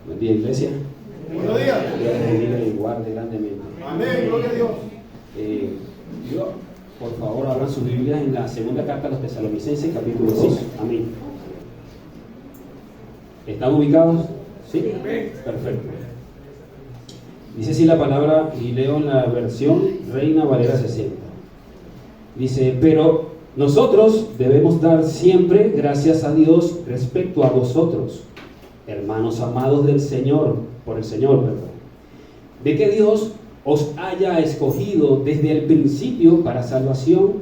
Buen día, iglesia. Buenos días. Dios les bendiga y guarde grandemente. Amén, gloria a Dios. Por favor, abran sus Biblias en la segunda carta a los Tesalonicenses, capítulo 6. Amén. ¿Están ubicados? ¿Sí? Perfecto. Dice así la palabra, y leo en la versión Reina Valera 60. Dice: pero nosotros debemos dar siempre gracias a Dios respecto a vosotros, hermanos amados del Señor, por el Señor, de que Dios os haya escogido desde el principio para salvación,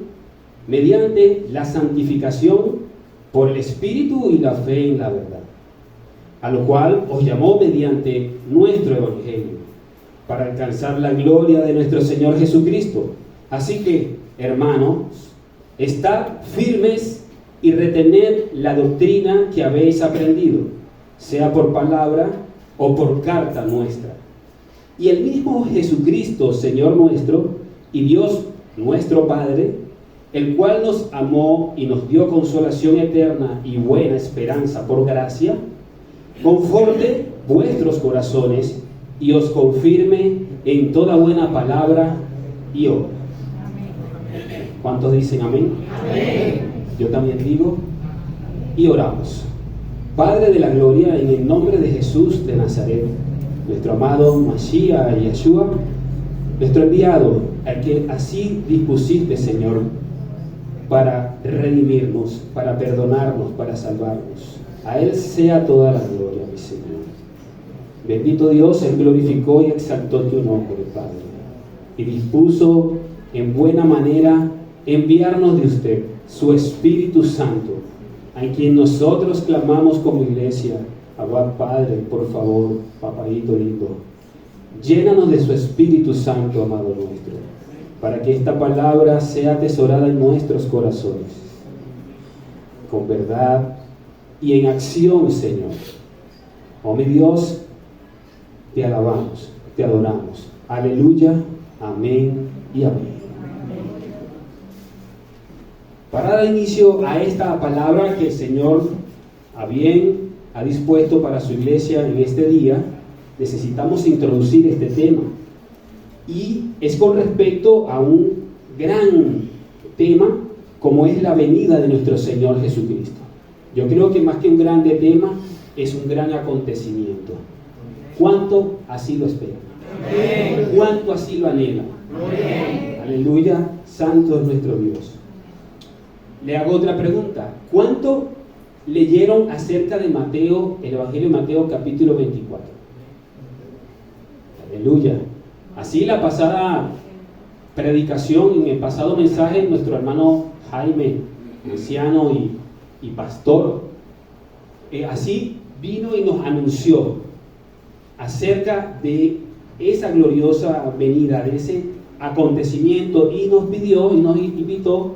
mediante la santificación por el Espíritu y la fe en la verdad, a lo cual os llamó mediante nuestro Evangelio, para alcanzar la gloria de nuestro Señor Jesucristo. Así que, hermanos, estad firmes y retened la doctrina que habéis aprendido, sea por palabra o por carta nuestra. Y el mismo Jesucristo, Señor nuestro, y Dios nuestro Padre, el cual nos amó y nos dio consolación eterna y buena esperanza por gracia, conforte vuestros corazones y os confirme en toda buena palabra y obra. ¿Cuántos dicen amén? Amén. Yo también digo, y oramos. Padre de la gloria, en el nombre de Jesús de Nazaret, nuestro amado Mashiach Yeshua, nuestro enviado, al que así dispusiste, Señor, para redimirnos, para perdonarnos, para salvarnos. A Él sea toda la gloria, mi Señor. Bendito Dios, Él glorificó y exaltó tu nombre, Padre, y dispuso en buena manera enviarnos de usted, su Espíritu Santo, a quien nosotros clamamos como iglesia: Abba, Padre, por favor, papadito lindo, llénanos de su Espíritu Santo, amado nuestro, para que esta palabra sea atesorada en nuestros corazones, con verdad y en acción, Señor. Oh mi Dios, te alabamos, te adoramos. Aleluya, amén y amén. Para dar inicio a esta palabra que el Señor ha dispuesto para su iglesia en este día, necesitamos introducir este tema. Y es con respecto a un gran tema como es la venida de nuestro Señor Jesucristo. Yo creo que más que un grande tema, es un gran acontecimiento. ¿Cuánto así lo esperan? ¿Cuánto así lo anhelan? Aleluya, santo es nuestro Dios. Le hago otra pregunta. ¿Cuánto leyeron acerca de Mateo, el Evangelio de Mateo capítulo 24? Aleluya. Así la pasada predicación, en el pasado mensaje, nuestro hermano Jaime, anciano y pastor, así vino y nos anunció acerca de esa gloriosa venida, de ese acontecimiento, y nos pidió y nos invitó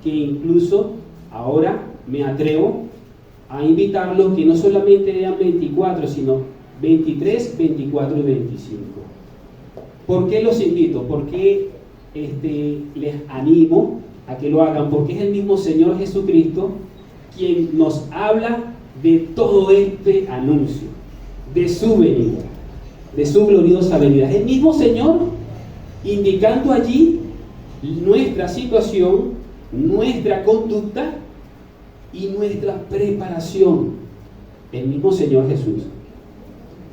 que incluso ahora me atrevo a invitarlos que no solamente lean 24, sino 23, 24 y 25. ¿Por qué los invito? ¿Por qué les animo a que lo hagan? Porque es el mismo Señor Jesucristo quien nos habla de todo este anuncio, de su venida, de su gloriosa venida. Es el mismo Señor indicando allí nuestra situación, nuestra conducta y nuestra preparación. El mismo Señor Jesús.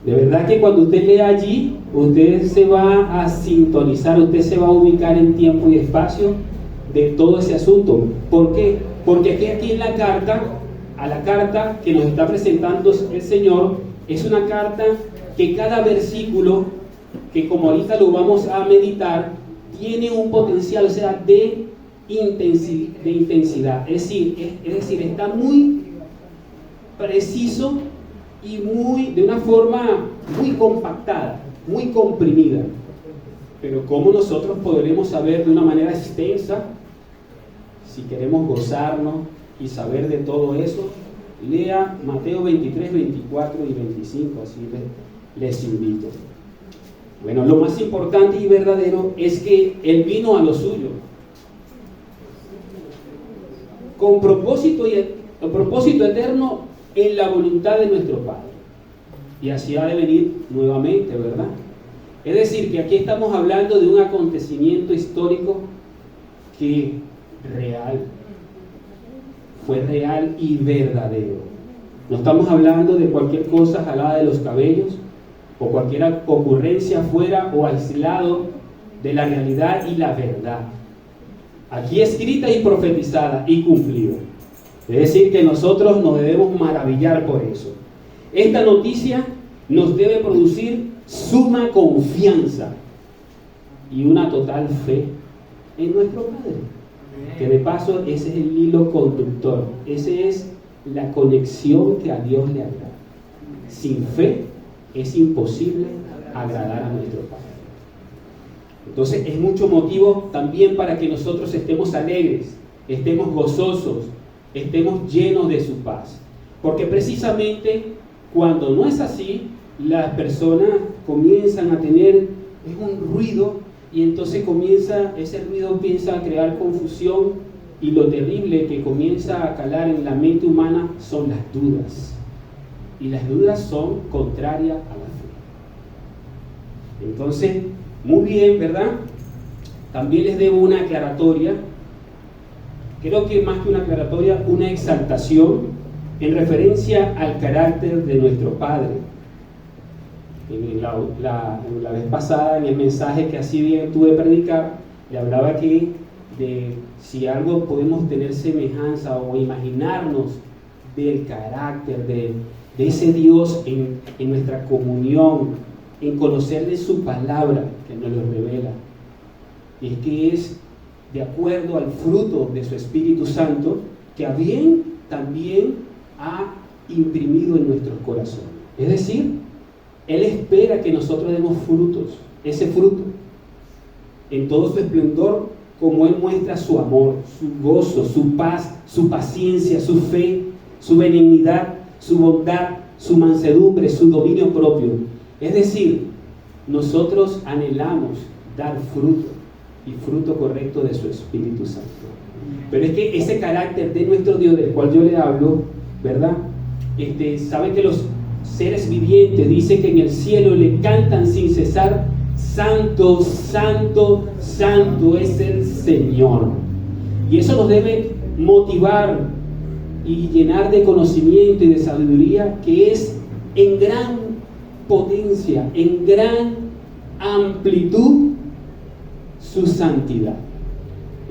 De verdad que cuando usted lea allí, usted se va a sintonizar, usted se va a ubicar en tiempo y espacio de todo ese asunto. ¿Por qué? Porque aquí en la carta, a la carta que nos está presentando el Señor, es una carta que cada versículo, que como ahorita lo vamos a meditar, tiene un potencial, o sea, de intensidad. Es decir, está muy preciso y de una forma muy compactada, muy comprimida. Pero ¿cómo nosotros podremos saber de una manera extensa? Si queremos gozarnos y saber de todo eso, lea Mateo 23, 24 y 25, así les invito. Bueno, lo más importante y verdadero es que Él vino a lo suyo, con propósito eterno en la voluntad de nuestro Padre. y así ha de venir nuevamente, ¿verdad? Es decir, que aquí estamos hablando de un acontecimiento histórico que fue real y verdadero. No estamos hablando de cualquier cosa jalada de los cabellos o cualquier ocurrencia fuera o aislado de la realidad y la verdad. Aquí escrita y profetizada y cumplida. Es decir, que nosotros nos debemos maravillar por eso. Esta noticia nos debe producir suma confianza y una total fe en nuestro Padre. Que de paso ese es el hilo conductor, esa es la conexión que a Dios le agrada. Sin fe es imposible agradar a nuestro Padre. Entonces es mucho motivo también para que nosotros estemos alegres, estemos gozosos, estemos llenos de su paz. Porque precisamente cuando no es así, las personas comienzan a tener un ruido y entonces ese ruido empieza a crear confusión y lo terrible que comienza a calar en la mente humana son las dudas. Y las dudas son contrarias a la fe. Entonces, muy bien, ¿verdad? También les debo una aclaratoria. Creo que más que una aclaratoria, una exaltación en referencia al carácter de nuestro Padre. La vez pasada, en el mensaje que así bien tuve de predicar, le hablaba aquí de si algo podemos tener semejanza o imaginarnos del carácter de ese Dios en nuestra comunión, en conocerle su palabra que nos lo revela. Y es que es de acuerdo al fruto de su Espíritu Santo que a bien también ha imprimido en nuestros corazones. Es decir, Él espera que nosotros demos frutos, ese fruto, en todo su esplendor, como Él muestra su amor, su gozo, su paz, su paciencia, su fe, su benignidad, su bondad, su mansedumbre, su dominio propio. Es decir, nosotros anhelamos dar fruto, y fruto correcto de su Espíritu Santo. Pero es que ese carácter de nuestro Dios, del cual yo le hablo, ¿verdad? Saben que los seres vivientes dicen que en el cielo le cantan sin cesar: Santo, Santo, Santo es el Señor. Y eso nos debe motivar y llenar de conocimiento y de sabiduría, que es en gran potencia, en gran amplitud su santidad.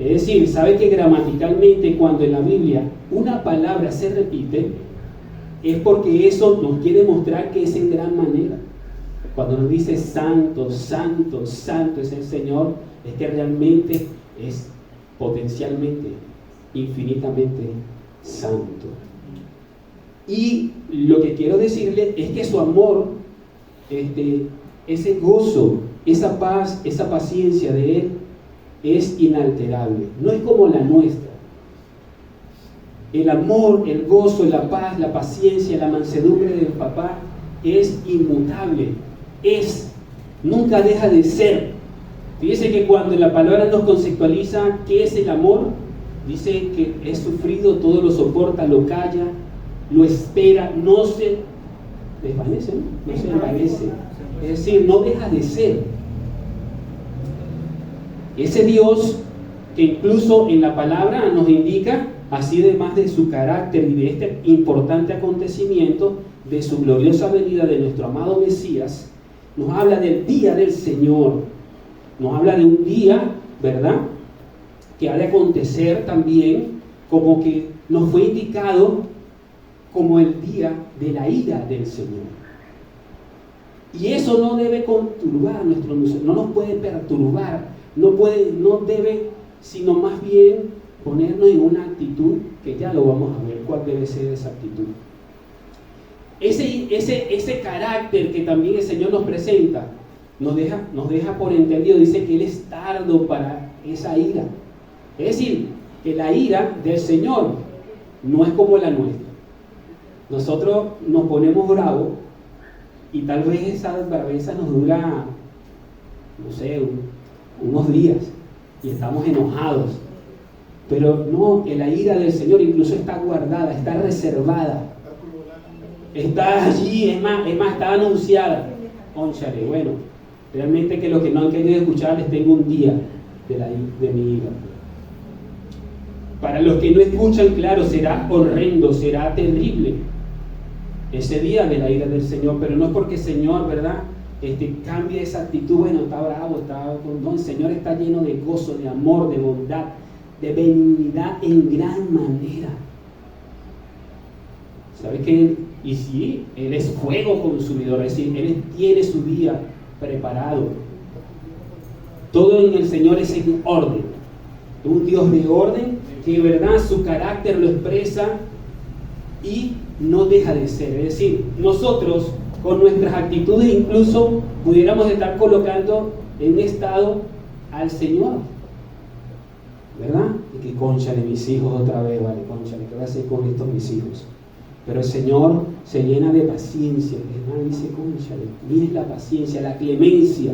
Es decir, sabe que gramaticalmente cuando en la Biblia una palabra se repite, es porque eso nos quiere mostrar que es en gran manera. Cuando nos dice santo, santo, santo es el Señor, es que realmente es potencialmente, infinitamente santo. Y lo que quiero decirle es que su amor, ese gozo, esa paz, esa paciencia de Él es inalterable, no es como la nuestra. El amor, el gozo, la paz, la paciencia, la mansedumbre del papá es inmutable, nunca deja de ser. Fíjese que cuando la palabra nos conceptualiza qué es el amor, dice que es sufrido, todo lo soporta, lo calla, lo espera, no se desvanece, no se envanece. Es decir, no deja de ser. Ese Dios que incluso en la palabra nos indica, así además de su carácter y de este importante acontecimiento, de su gloriosa venida de nuestro amado Mesías, nos habla del día del Señor, nos habla de un día, ¿verdad?, que ha de acontecer también, como que nos fue indicado como el día de la ira del Señor. Y eso no debe conturbar no nos puede perturbar, no debe, sino más bien ponernos en una actitud que ya lo vamos a ver cuál debe ser esa actitud. Ese carácter que también el Señor nos presenta, nos deja por entendido, dice que Él es tardo para esa ira. Es decir, que la ira del Señor no es como la nuestra. Nosotros nos ponemos bravos y tal vez esa braveza nos dura, no sé, unos días y estamos enojados. Pero no, que la ira del Señor incluso está guardada, está reservada. está allí, es más, está anunciada. Cónchale, bueno, realmente que los que no han querido escuchar les tengo un día de mi ira. Para los que no escuchan, claro, será horrendo, será terrible ese día de la ira del Señor, pero no es porque el Señor, ¿verdad?, cambie esa actitud. Bueno, está bravo, no, el Señor está lleno de gozo, de amor, de bondad, de benignidad en gran manera. ¿Sabes qué? Y sí, Él es fuego consumidor, es decir, Él tiene su día preparado. Todo en el Señor es en orden. Un Dios de orden que, ¿verdad?, su carácter lo expresa y no deja de ser. Es decir, nosotros con nuestras actitudes incluso pudiéramos estar colocando en un estado al Señor, ¿verdad? Y que cónchale mis hijos otra vez, vale, cónchale, ¿qué voy a hacer con estos mis hijos? Pero el Señor se llena de paciencia, ¿verdad? Dice, cónchale, mira la paciencia, la clemencia.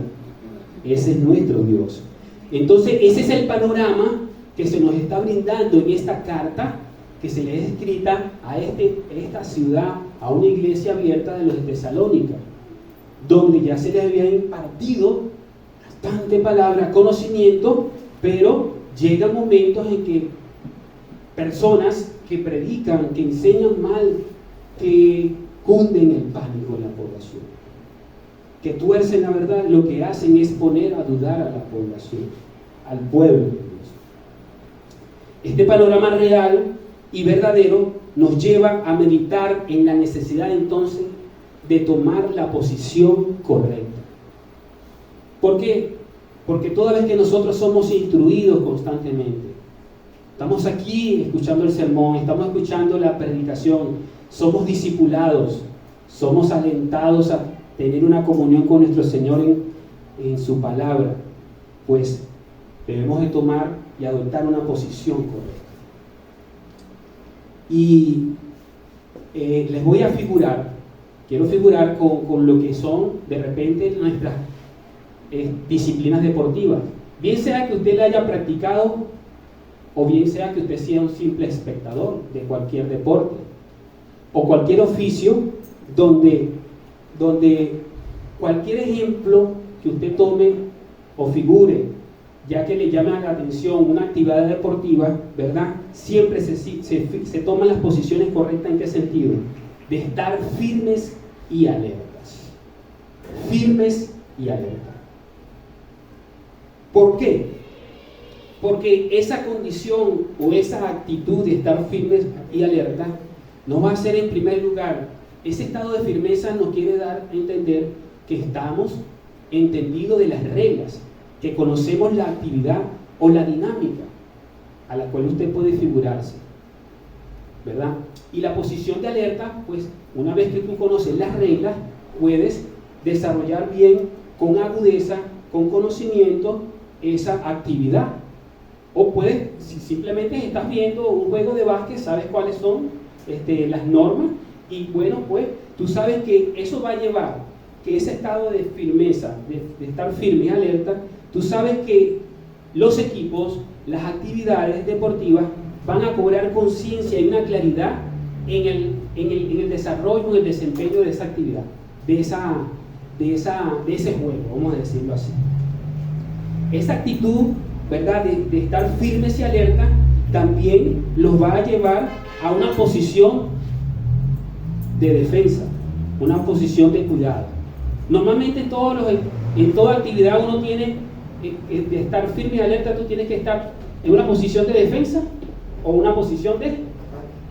Ese es nuestro Dios. Entonces, ese es el panorama que se nos está brindando en esta carta que se le es escrita a esta ciudad, a una iglesia abierta de los de Tesalónica, donde ya se les había impartido bastante palabra, conocimiento, pero llegan momentos en que personas que predican, que enseñan mal, que cunden el pánico en la población, que tuercen la verdad, lo que hacen es poner a dudar a la población, al pueblo de Dios. Este panorama real y verdadero nos lleva a meditar en la necesidad entonces de tomar la posición correcta. ¿Por qué? Porque toda vez que nosotros somos instruidos constantemente, estamos aquí escuchando el sermón, estamos escuchando la predicación, somos discipulados, somos alentados a tener una comunión con nuestro Señor en su palabra, pues debemos de tomar y adoptar una posición correcta. Y les voy a quiero figurar con lo que son de repente nuestras disciplinas deportivas. Bien sea que usted la haya practicado o bien sea que usted sea un simple espectador de cualquier deporte o cualquier oficio donde cualquier ejemplo que usted tome o figure, ya que le llama la atención una actividad deportiva, ¿verdad? Siempre se toman las posiciones correctas. ¿En qué sentido? De estar firmes y alertas. Firmes y alertas. ¿Por qué? Porque esa condición o esa actitud de estar firmes y alerta nos va a hacer, en primer lugar, ese estado de firmeza nos quiere dar a entender que estamos entendidos de las reglas, que conocemos la actividad o la dinámica a la cual usted puede figurarse, ¿verdad? Y la posición de alerta, pues una vez que tú conoces las reglas, puedes desarrollar bien, con agudeza, con conocimiento, esa actividad. O puedes, si simplemente estás viendo un juego de básquet, sabes cuáles son las normas, y bueno, pues tú sabes que eso va a llevar, que ese estado de firmeza, de estar firme y alerta, tú sabes que los equipos, las actividades deportivas van a cobrar conciencia y una claridad en el desarrollo, en el desempeño de esa actividad, de ese juego, vamos a decirlo así. Esa actitud, ¿verdad?, de estar firmes y alerta, también los va a llevar a una posición de defensa, una posición de cuidado. Normalmente en toda actividad uno tiene de estar firme y alerta, tú tienes que estar en una posición de defensa o una posición de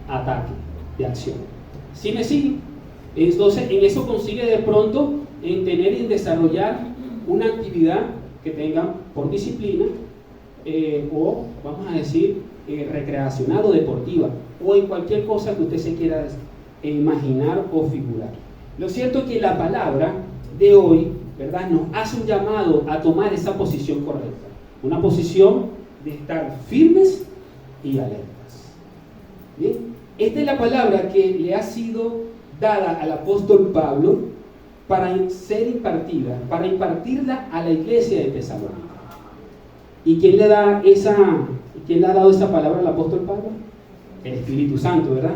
ataque, de acción. ¿Sí me siguen? Entonces, en eso consigue de pronto en tener y en desarrollar una actividad que tenga por disciplina o, vamos a decir, recreacional o deportiva, o en cualquier cosa que usted se quiera imaginar o figurar. Lo cierto es que la palabra de hoy, ¿verdad?, nos hace un llamado a tomar esa posición correcta, una posición de estar firmes y alertas. ¿Bien? Esta es la palabra que le ha sido dada al apóstol Pablo para ser impartida, para impartirla a la iglesia de Tesalónica. ¿Y quién le ha dado esa palabra al apóstol Pablo? El Espíritu Santo, ¿verdad?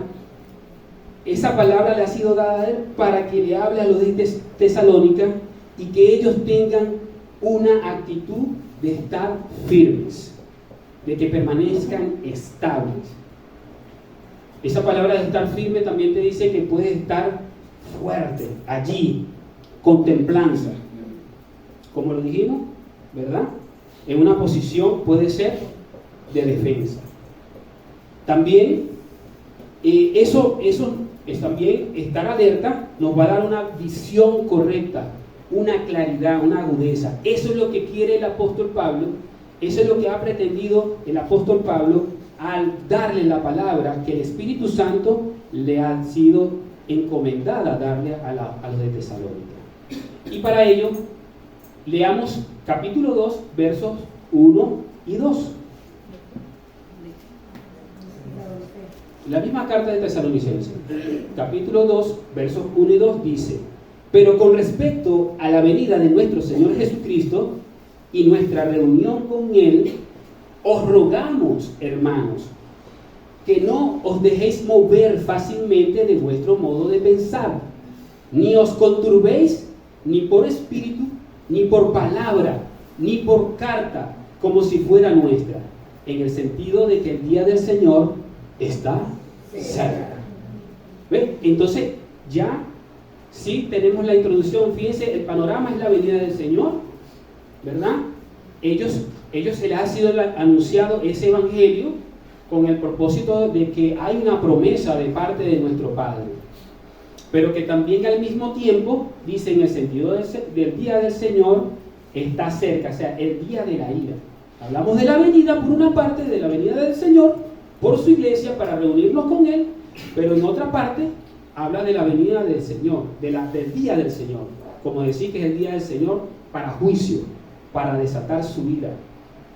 esa palabra le ha sido dada a él para que le hable a los de Tesalónica y que ellos tengan una actitud de estar firmes, de que permanezcan estables. Esa palabra de estar firme también te dice que puedes estar fuerte allí, con templanza, como lo dijimos, ¿verdad? En una posición puede ser de defensa. También eso es también estar alerta, nos va a dar una visión correcta, una claridad, una agudeza. Eso es lo que quiere el apóstol Pablo, eso es lo que ha pretendido el apóstol Pablo al darle la palabra que el Espíritu Santo le ha sido encomendada darle a los de Tesalónica. Y para ello, leamos capítulo 2, versos 1 y 2. La misma carta de Tesalonicenses, capítulo 2, versos 1 y 2 dice: pero con respecto a la venida de nuestro Señor Jesucristo y nuestra reunión con Él, os rogamos, hermanos, que no os dejéis mover fácilmente de vuestro modo de pensar, ni os conturbéis ni por espíritu, ni por palabra, ni por carta, como si fuera nuestra, en el sentido de que el día del Señor está cerca. ¿Ve? Entonces ya sí tenemos la introducción. Fíjense, el panorama es la venida del Señor, ¿verdad? Ellos se les ha sido anunciado ese evangelio con el propósito de que hay una promesa de parte de nuestro Padre, pero que también al mismo tiempo dice en el sentido del día del Señor está cerca, o sea, el día de la ira. Hablamos de la venida, por una parte, de la venida del Señor por su iglesia para reunirnos con Él, pero en otra parte habla de la venida del Señor, del día del Señor, como decir que es el día del Señor para juicio, para desatar su ira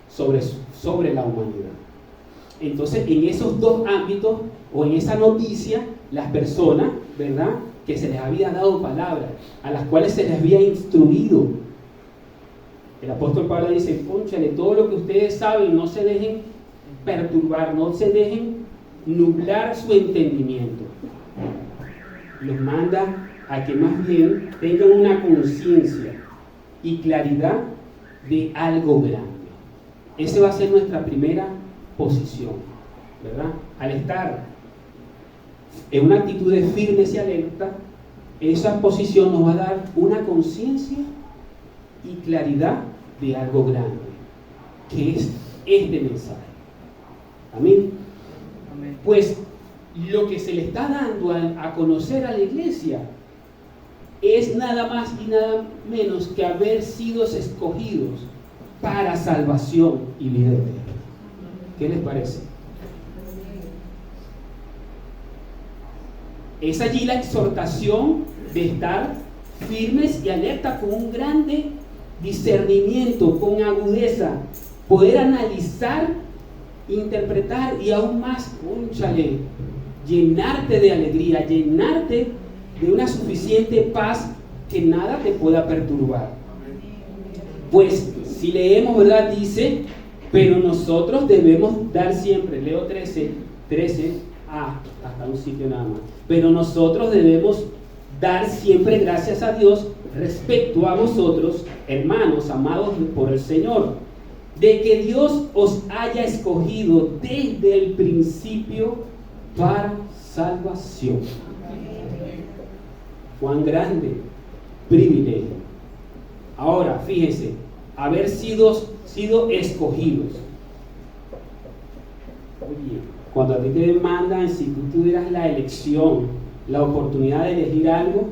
sobre la humanidad. Entonces, en esos dos ámbitos, o en esa noticia, las personas, ¿verdad?, que se les había dado palabra, a las cuales se les había instruido. El apóstol Pablo dice: cónchale, todo lo que ustedes saben, no se dejen perturbar, no se dejen nublar su entendimiento. Los manda a que más bien tengan una conciencia y claridad de algo grande. Esa va a ser nuestra primera posición, ¿verdad? Al estar en una actitud de firmes y alerta, esa posición nos va a dar una conciencia y claridad de algo grande, que es este mensaje. Amén. Amén. Pues lo que se le está dando a conocer a la iglesia es nada más y nada menos que haber sido escogidos para salvación y vida eterna. ¿Qué les parece? Es allí la exhortación de estar firmes y alerta con un grande discernimiento, con agudeza, poder analizar, interpretar y aún más, cónchale, llenarte de alegría, llenarte de una suficiente paz que nada te pueda perturbar. Pues si leemos, ¿verdad? Dice: pero nosotros debemos dar siempre, leo 13, hasta un sitio nada más. Pero nosotros debemos dar siempre gracias a Dios respecto a vosotros, hermanos amados por el Señor, de que Dios os haya escogido desde el principio para salvación. Cuán grande privilegio. Ahora, fíjense, haber sido escogidos. Oye, cuando a ti te demandan, si tú tuvieras la elección, la oportunidad de elegir algo,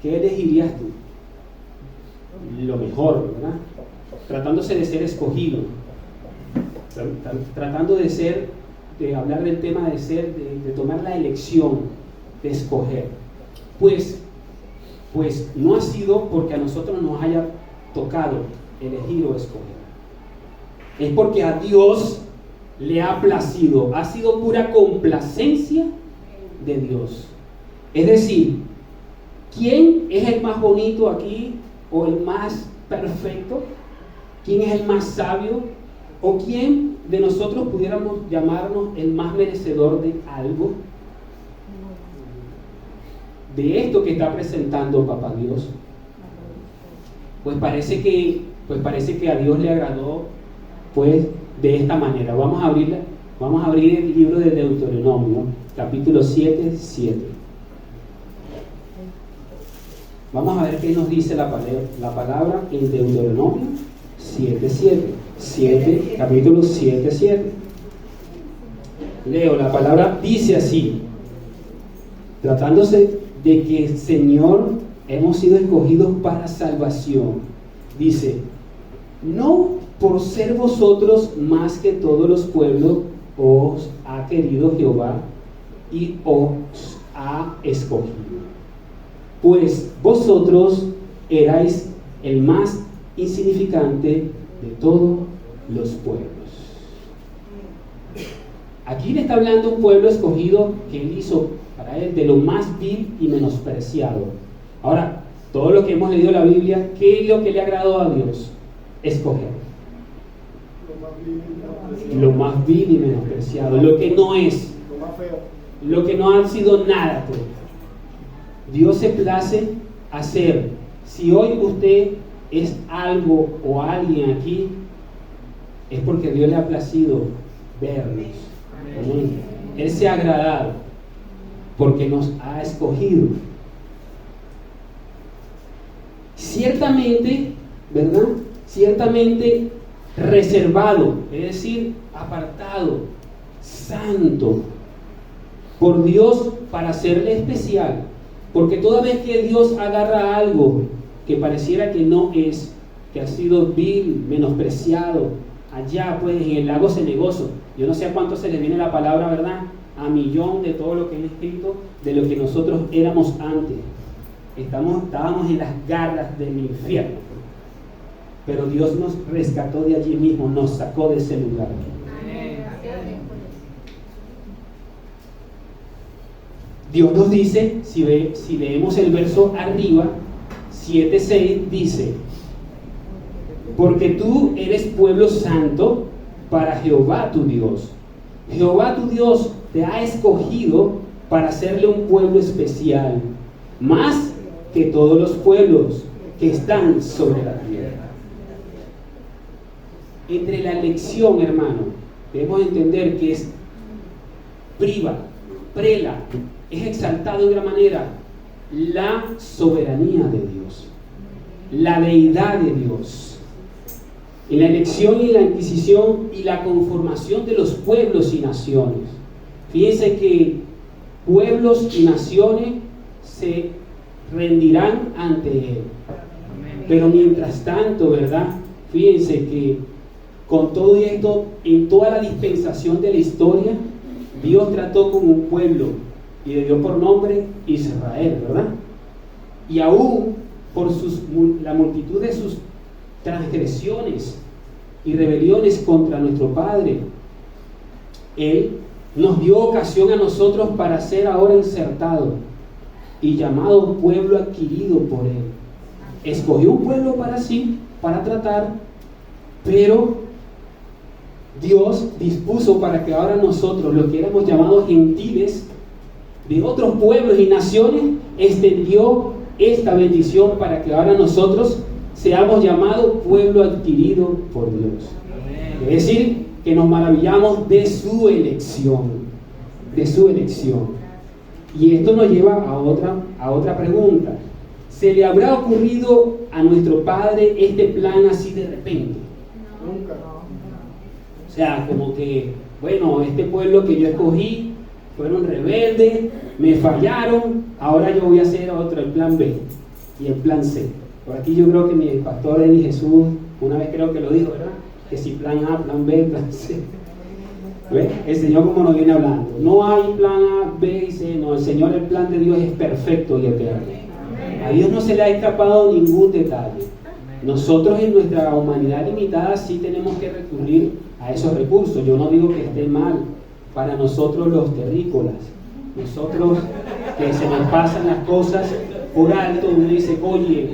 ¿qué elegirías tú? Lo mejor, ¿verdad? Tratándose de ser escogido, tratando de hablar del tema de tomar la elección, de escoger. Pues no ha sido porque a nosotros nos haya tocado elegir o escoger. Es porque a Dios le ha placido, ha sido pura complacencia de Dios. Es decir, ¿quién es el más bonito aquí o el más perfecto? ¿Quién es el más sabio? ¿O quién de nosotros pudiéramos llamarnos el más merecedor de algo? de esto que está presentando Papá Dios? Pues parece que a Dios le agradó pues de esta manera. Vamos a abrir el libro de Deuteronomio, capítulo 7. Vamos a ver qué nos dice la palabra en Deuteronomio 7, capítulo 7. Leo, la palabra dice así, tratándose de que el Señor hemos sido escogidos para salvación. Dice, no por ser vosotros más que todos los pueblos os ha querido Jehová y os ha escogido, pues vosotros erais el más insignificante de todos los pueblos. Aquí le está hablando un pueblo escogido que él hizo para él de lo más vil y menospreciado. Ahora, todo lo que hemos leído en la Biblia, ¿qué es lo que le agradó a Dios? Escoger lo más vil y menospreciado, lo que no es, lo que no ha sido nada. Pues. Dios se place hacer. Si hoy usted es algo o alguien aquí, es porque Dios le ha placido vernos. Él se ha agradado porque nos ha escogido. Ciertamente, ¿verdad? Ciertamente reservado, es decir, apartado, santo, por Dios para hacerle especial. Porque toda vez que Dios agarra algo que pareciera que no es, que ha sido vil, menospreciado, allá pues en el lago cenagoso, yo no sé a cuánto se le viene la palabra, ¿verdad? A millón de todo lo que he escrito, de lo que nosotros éramos antes. Estábamos en las garras del infierno, pero Dios nos rescató de allí mismo, nos sacó de ese lugar. Dios nos dice, si leemos el verso arriba, 7:6, dice, porque tú eres pueblo santo para Jehová tu Dios. Jehová tu Dios te ha escogido para hacerle un pueblo especial, más que todos los pueblos que están sobre la tierra. Entre la elección, hermano, debemos entender que es prela, es exaltado de gran manera la soberanía de Dios, la deidad de Dios. En la elección y la adquisición y la conformación de los pueblos y naciones. Fíjense que pueblos y naciones se rendirán ante Él. Pero mientras tanto, ¿verdad? Fíjense que con todo esto, en toda la dispensación de la historia, Dios trató con un pueblo y le dio por nombre Israel, ¿verdad? Y aún por la multitud de sus transgresiones y rebeliones contra nuestro Padre, Él nos dio ocasión a nosotros para ser ahora insertados y llamado pueblo adquirido por Él. Escogió un pueblo para sí, para tratar, pero Dios dispuso para que ahora nosotros, los que éramos llamados gentiles de otros pueblos y naciones, extendió esta bendición para que ahora nosotros seamos llamados pueblo adquirido por Dios. Es decir, que nos maravillamos de su elección, Y esto nos lleva a otra pregunta. ¿Se le habrá ocurrido a nuestro Padre este plan así de repente? Nunca. O sea, como que, bueno, este pueblo que yo escogí fueron rebeldes, me fallaron, ahora yo voy a hacer otro, el plan B y el plan C. Por aquí yo creo que mi pastor Eli Jesús, una vez creo que lo dijo, ¿verdad? Que si plan A, plan B, plan C. ¿Ves? El Señor como nos viene hablando. No hay plan A, B y C, no, el Señor, el plan de Dios es perfecto y eterno. A Dios no se le ha escapado ningún detalle. Nosotros en nuestra humanidad limitada sí tenemos que recurrir a esos recursos. Yo no digo que esté mal para nosotros los terrícolas. Nosotros que se nos pasan las cosas por alto, uno dice, oye,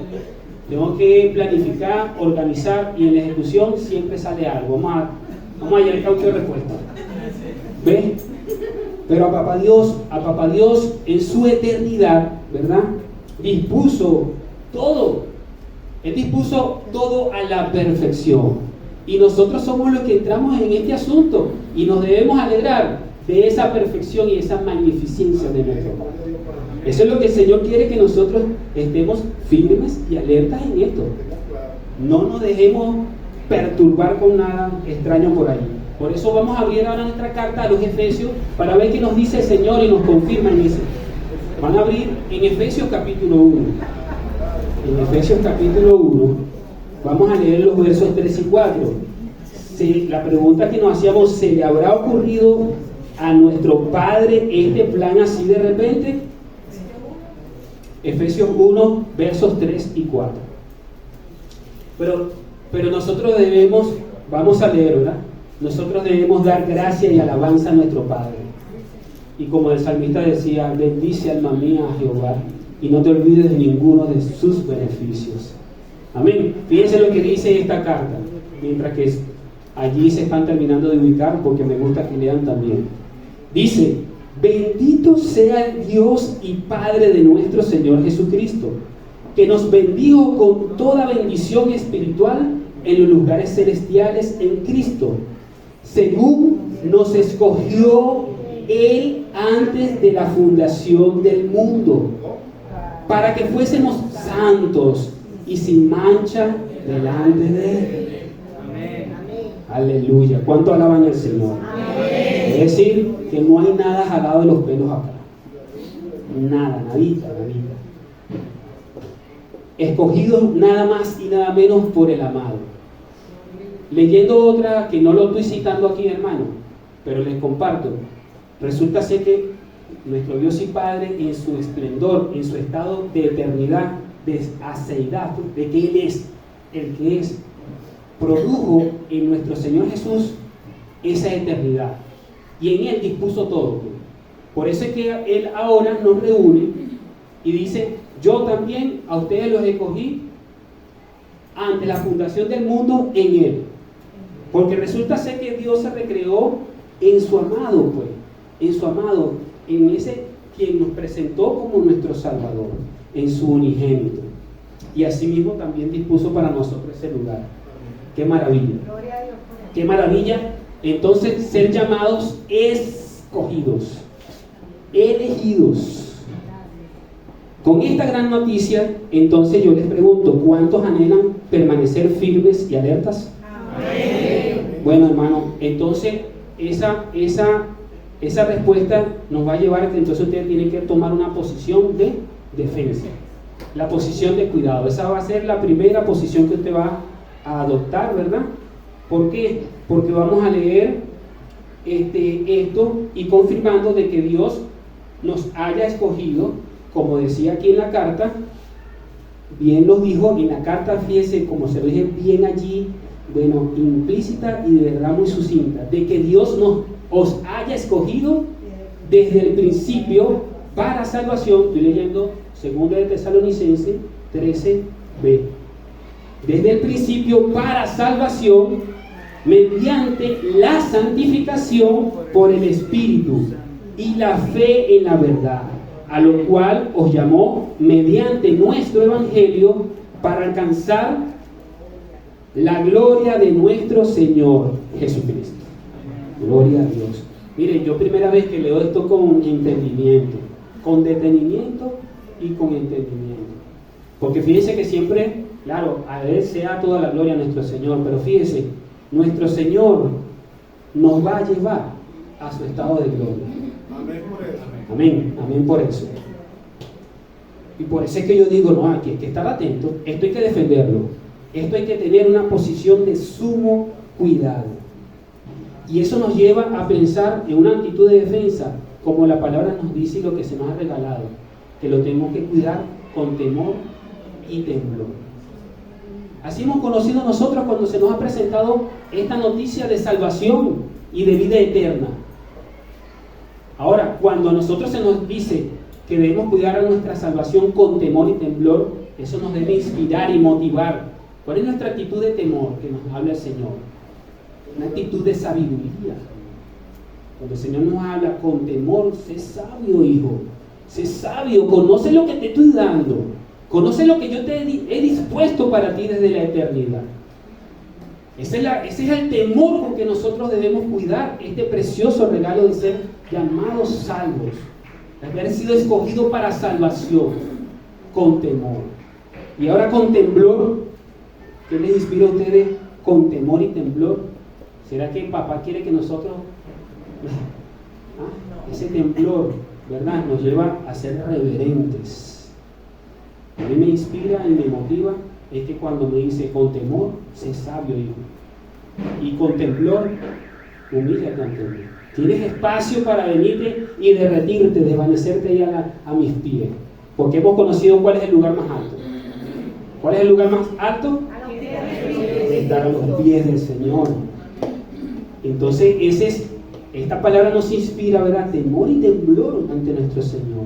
tengo que planificar, organizar y en la ejecución siempre sale algo. Vamos a hallar el caucho de respuesta. ¿Ves? Pero a papá Dios en su eternidad, ¿verdad? Dispuso todo. Él dispuso todo a la perfección. Y nosotros somos los que entramos en este asunto y nos debemos alegrar de esa perfección y esa magnificencia de nuestro Padre. Eso es lo que el Señor quiere, que nosotros estemos firmes y alertas en esto. No nos dejemos perturbar con nada extraño por ahí. Por eso vamos a abrir ahora nuestra carta a los Efesios para ver qué nos dice el Señor y nos confirma en eso. Van a abrir en Efesios capítulo 1. En Efesios capítulo 1 vamos a leer los versos 3 y 4. La pregunta que nos hacíamos: ¿se le habrá ocurrido a nuestro Padre este plan así de repente? Efesios 1, versos 3 y 4. Pero nosotros debemos, vamos a leer, ¿verdad? Nosotros debemos dar gracia y alabanza a nuestro Padre. Y como el salmista decía: bendice alma mía a Jehová y no te olvides de ninguno de sus beneficios. Amén. Fíjense lo que dice esta carta, mientras que allí se están terminando de ubicar, porque me gusta que lean también. Dice: bendito sea el Dios y Padre de nuestro Señor Jesucristo, que nos bendijo con toda bendición espiritual en los lugares celestiales en Cristo, según nos escogió Él antes de la fundación del mundo, para que fuésemos santos y sin mancha delante de Él. Amén. Aleluya. ¿Cuánto alaban al Señor? Amén. Es decir, que no hay nada jalado de los pelos acá. Nada, nadita. Escogidos nada más y nada menos por el amado. Leyendo otra, que no lo estoy citando aquí, hermano, pero les comparto. Resulta ser que nuestro Dios y Padre, en su esplendor, en su estado de eternidad, de aceidad, de que Él es el que es, produjo en nuestro Señor Jesús esa eternidad, y en Él dispuso todo. Por eso es que Él ahora nos reúne y dice: yo también a ustedes los escogí ante la fundación del mundo en Él. Porque resulta ser que Dios se recreó en su amado, pues, en su amado, en ese quien nos presentó como nuestro Salvador, en su unigénito. Y asimismo también dispuso para nosotros ese lugar. ¡Qué maravilla! ¡Qué maravilla! Entonces, ser llamados escogidos, elegidos. Con esta gran noticia, entonces yo les pregunto: ¿cuántos anhelan permanecer firmes y alertas? Amén. Bueno, hermano, entonces esa respuesta nos va a llevar a que entonces ustedes tienen que tomar una posición de defensa, la posición de cuidado. Esa va a ser la primera posición que usted va a adoptar, ¿verdad? ¿Por qué? Porque vamos a leer esto y confirmando de que Dios nos haya escogido, como decía aquí en la carta. Bien lo dijo en la carta, fíjese como se lo dije bien allí, bueno, implícita y de verdad muy sucinta, de que Dios os haya escogido desde el principio para salvación. Estoy leyendo 2 de Tesalonicenses 13b. Desde el principio para salvación, mediante la santificación por el Espíritu y la fe en la verdad, a lo cual os llamó mediante nuestro Evangelio para alcanzar la gloria de nuestro Señor Jesucristo. Gloria a Dios. Mire, yo primera vez que leo esto con entendimiento, con detenimiento y con entendimiento. Porque fíjense que siempre, claro, a Él sea toda la gloria a nuestro Señor, pero fíjense, nuestro Señor nos va a llevar a su estado de gloria. Amén por eso. Amén, amén por eso. Y por eso es que yo digo, no, aquí hay que estar atento, esto hay que defenderlo, esto hay que tener una posición de sumo cuidado. Y eso nos lleva a pensar en una actitud de defensa, como la palabra nos dice y lo que se nos ha regalado, que lo tenemos que cuidar con temor y temblor. Así hemos conocido nosotros cuando se nos ha presentado esta noticia de salvación y de vida eterna. Ahora, cuando a nosotros se nos dice que debemos cuidar a nuestra salvación con temor y temblor, eso nos debe inspirar y motivar. ¿Cuál es nuestra actitud de temor que nos habla el Señor? Una actitud de sabiduría. Cuando el Señor nos habla con temor, sé sabio, hijo. Sé sabio, conoce lo que te estoy dando. Conoce lo que yo te he dispuesto para ti desde la eternidad. Ese es el temor con que nosotros debemos cuidar este precioso regalo de ser llamados salvos, de haber sido escogido para salvación, con temor. Y ahora con temblor, ¿qué les inspira a ustedes con temor y temblor? ¿Será que papá quiere que nosotros, ese temblor, ¿verdad?, nos lleva a ser reverentes? A mí me inspira y me motiva es que cuando me dice con temor, sé sabio, hijo, y con temblor, humíllate ante mí. Tienes espacio para venirte y derretirte, desvanecerte ahí a mis pies, porque hemos conocido cuál es el lugar más alto. ¿Cuál es el lugar más alto? Estar a los pies del Señor. Entonces, esta palabra nos inspira, ¿verdad?, temor y temblor ante nuestro Señor.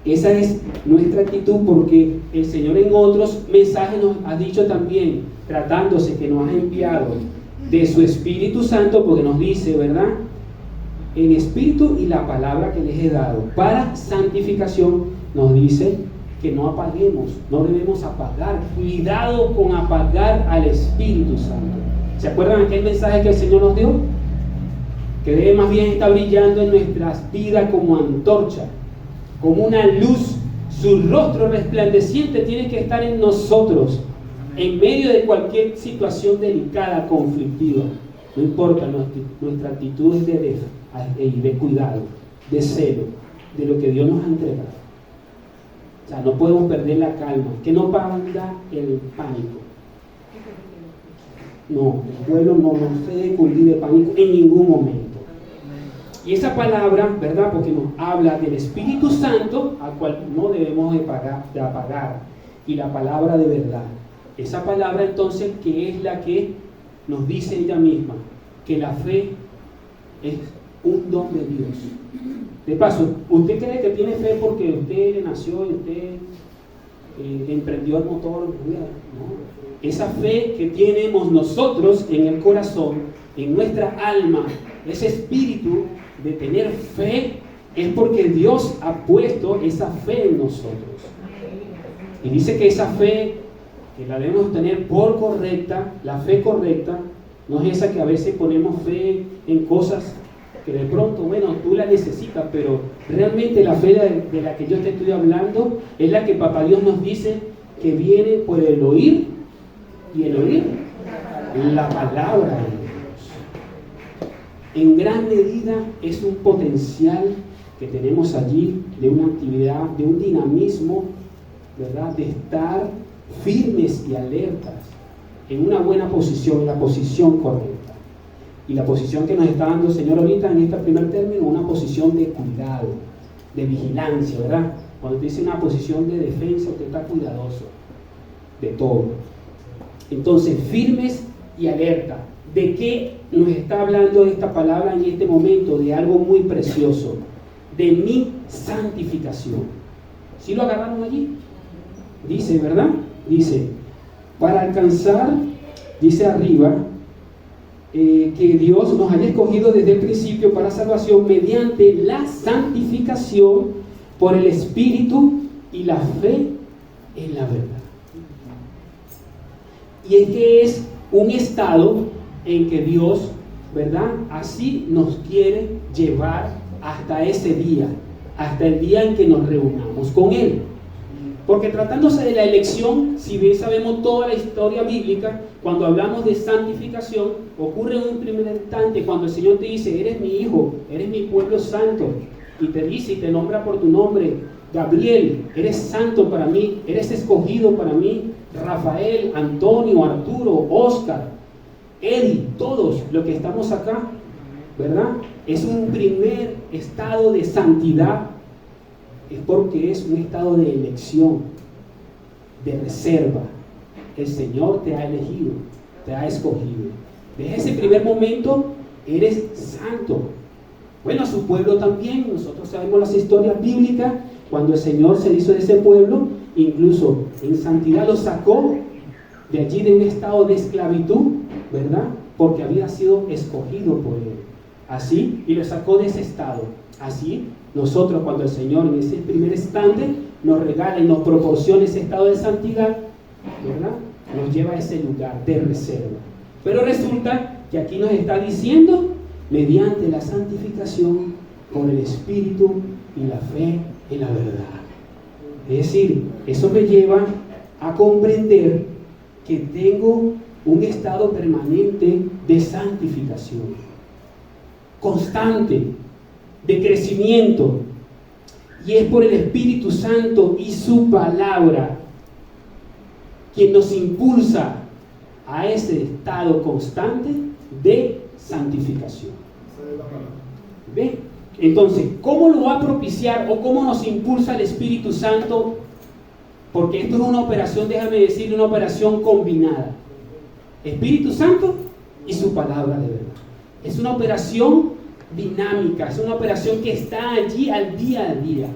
Esa es nuestra actitud, porque el Señor en otros mensajes nos ha dicho también, tratándose que nos ha enviado de su Espíritu Santo, porque nos dice, ¿verdad?, en espíritu y la palabra que les he dado para santificación, nos dice que no apaguemos, no debemos apagar. Cuidado con apagar al Espíritu Santo. ¿Se acuerdan aquel mensaje que el Señor nos dio? Que debe más bien estar brillando en nuestras vidas como antorcha, como una luz. Su rostro resplandeciente tiene que estar en nosotros, en medio de cualquier situación delicada, conflictiva. No importa, nuestra actitud es de cuidado, de celo, de lo que Dios nos ha entregado. O sea, no podemos perder la calma, que no panda el pánico. No, el pueblo no se debe cubrir de pánico en ningún momento. Y esa palabra, ¿verdad?, porque nos habla del Espíritu Santo, al cual no debemos de apagar, y la palabra de verdad. Esa palabra entonces, que es la que nos dice ella misma, que la fe es un don de Dios. De paso, ¿usted cree que tiene fe porque usted nació y usted emprendió el motor? No. Esa fe que tenemos nosotros en el corazón, en nuestra alma, ese espíritu de tener fe, es porque Dios ha puesto esa fe en nosotros. Y dice que esa fe, que la debemos tener por correcta, la fe correcta, no es esa que a veces ponemos fe en cosas que de pronto, bueno, tú la necesitas, pero realmente la fe de la que yo te estoy hablando es la que Papá Dios nos dice que viene por el oír, y el oír la palabra de Dios. En gran medida es un potencial que tenemos allí de una actividad, de un dinamismo, ¿verdad?, de estar firmes y alertas en una buena posición, en la posición correcta. Y la posición que nos está dando el Señor ahorita en este primer término, una posición de cuidado, de vigilancia, ¿verdad? Cuando te dice una posición de defensa, usted está cuidadoso de todo. Entonces, firmes y alerta. ¿De qué nos está hablando esta palabra en este momento? De algo muy precioso, de mi santificación. ¿Sí lo agarraron allí? Dice, ¿verdad? Dice, para alcanzar, dice arriba, que Dios nos haya escogido desde el principio para salvación mediante la santificación por el Espíritu y la fe en la verdad. Y es que es un estado en que Dios, ¿verdad?, así nos quiere llevar hasta ese día, hasta el día en que nos reunamos con Él. Porque tratándose de la elección, si bien sabemos toda la historia bíblica, cuando hablamos de santificación, ocurre en un primer instante cuando el Señor te dice, eres mi hijo, eres mi pueblo santo, y te dice y te nombra por tu nombre, Gabriel, eres santo para mí, eres escogido para mí, Rafael, Antonio, Arturo, Oscar, Eddie, todos los que estamos acá, ¿verdad? Es un primer estado de santidad. Es porque es un estado de elección, de reserva. El Señor te ha elegido, te ha escogido. Desde ese primer momento eres santo. Bueno, a su pueblo también. Nosotros sabemos las historias bíblicas. Cuando el Señor se hizo de ese pueblo, incluso en santidad lo sacó de allí, de un estado de esclavitud, ¿verdad? Porque había sido escogido por Él. Así, y lo sacó de ese estado. Así, nosotros cuando el Señor en ese primer instante nos regala y nos proporciona ese estado de santidad, ¿verdad?, nos lleva a ese lugar de reserva. Pero resulta que aquí nos está diciendo, mediante la santificación con el Espíritu y la fe en la verdad. Es decir, eso me lleva a comprender que tengo un estado permanente de santificación, constante, de crecimiento, y es por el Espíritu Santo y su palabra quien nos impulsa a ese estado constante de santificación. ¿Ve? Entonces, ¿cómo lo va a propiciar o cómo nos impulsa el Espíritu Santo? Porque esto es una operación, déjame decir, una operación combinada. Espíritu Santo y su palabra de verdad. Es una operación dinámica, es una operación que está allí al día a día.